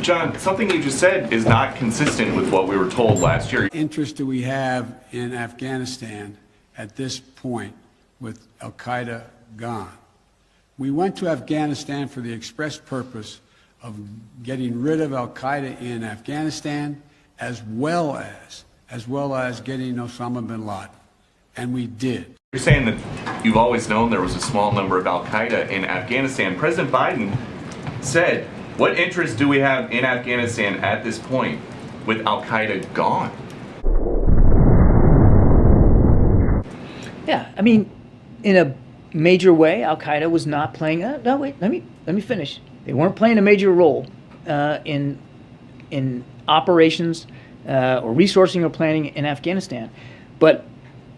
John, something you just said is not consistent with what we were told last year. Interest do we have in Afghanistan at this point with al-Qaeda gone? We went to Afghanistan for the express purpose of getting rid of al-Qaeda in Afghanistan, as well as getting Osama bin Laden. And we did. You're saying that you've always known there was a small number of al-Qaeda in Afghanistan. President Biden said, what interest do we have in Afghanistan at this point with al-Qaeda gone? Yeah, I mean, in a major way, al-Qaeda was not playing. No, wait, let me finish. They weren't playing a major role in operations or resourcing or planning in Afghanistan. But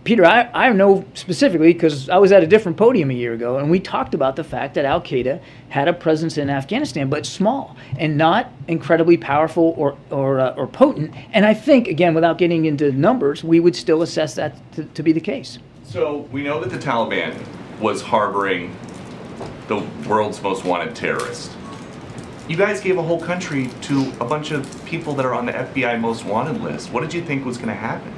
Peter, I know specifically because I was at a different podium a year ago, and we talked about the fact that al-Qaeda had a presence in Afghanistan, but small and not incredibly powerful or potent. And I think, again, without getting into numbers, we would still assess that to be the case. So we know that the Taliban was harboring the world's most wanted terrorist. You guys gave a whole country to a bunch of people that are on the FBI most wanted list. What did you think was going to happen?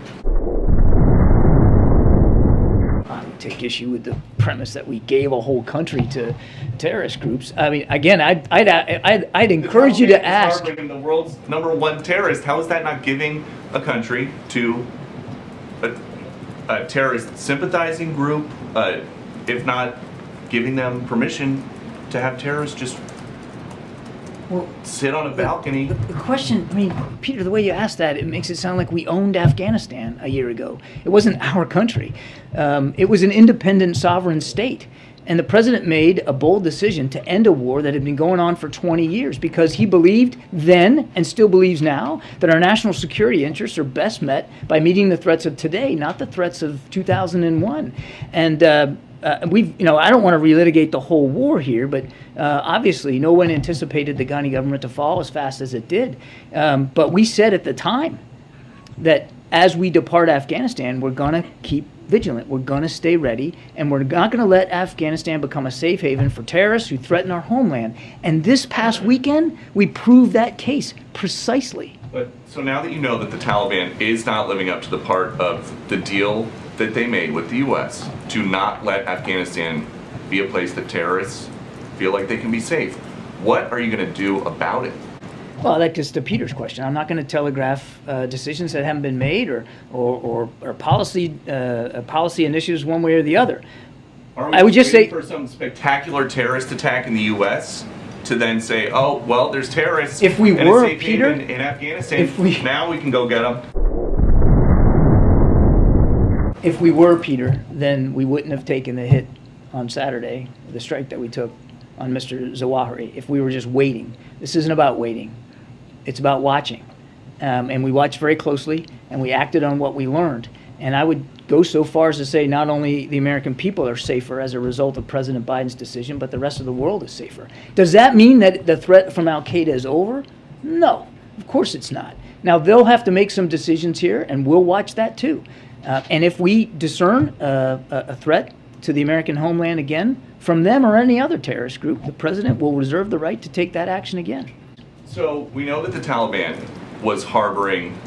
I take issue with the premise that we gave a whole country to terrorist groups. I mean, again, I'd encourage you to ask. Harboring the world's #1 terrorist. How is that not giving a country to a terrorist sympathizing group? If not giving them permission to have terrorists just sit on a balcony. The question, I mean, Peter, the way you asked that, it makes it sound like we owned Afghanistan a year ago. It wasn't our country. It was an independent sovereign state. And the president made a bold decision to end a war that had been going on for 20 years because he believed then, and still believes now, that our national security interests are best met by meeting the threats of today, not the threats of 2001. And I don't want to relitigate the whole war here, but obviously no one anticipated the Ghani government to fall as fast as it did. But we said at the time that as we depart Afghanistan, we're going to keep vigilant. We're going to stay ready, and we're not going to let Afghanistan become a safe haven for terrorists who threaten our homeland. And this past weekend, we proved that case precisely. But so now that you know that the Taliban is not living up to the part of the deal that they made with the U.S. to not let Afghanistan be a place that terrorists feel like they can be safe, what are you going to do about it? Well, that gets to Peter's question. I'm not going to telegraph decisions that haven't been made or policy initiatives one way or the other. I would just say for some spectacular terrorist attack in the U.S. to then say, oh, well, there's terrorists if we in were, a safe Peter, haven in Afghanistan. Now we can go get them. If we were, Peter, then we wouldn't have taken the hit on Saturday, the strike that we took on Mr. Zawahiri, if we were just waiting. This isn't about waiting. It's about watching. And we watched very closely, and we acted on what we learned. And I would go so far as to say not only the American people are safer as a result of President Biden's decision, but the rest of the world is safer. Does that mean that the threat from al-Qaeda is over? No, of course it's not. Now, they'll have to make some decisions here, and we'll watch that too. And if we discern a threat to the American homeland again from them or any other terrorist group, the president will reserve the right to take that action again. So we know that the Taliban was harboring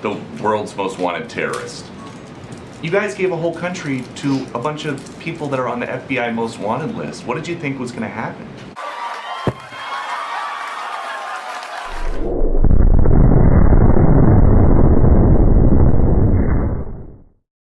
the world's most wanted terrorist. You guys gave a whole country to a bunch of people that are on the FBI most wanted list. What did you think was going to happen?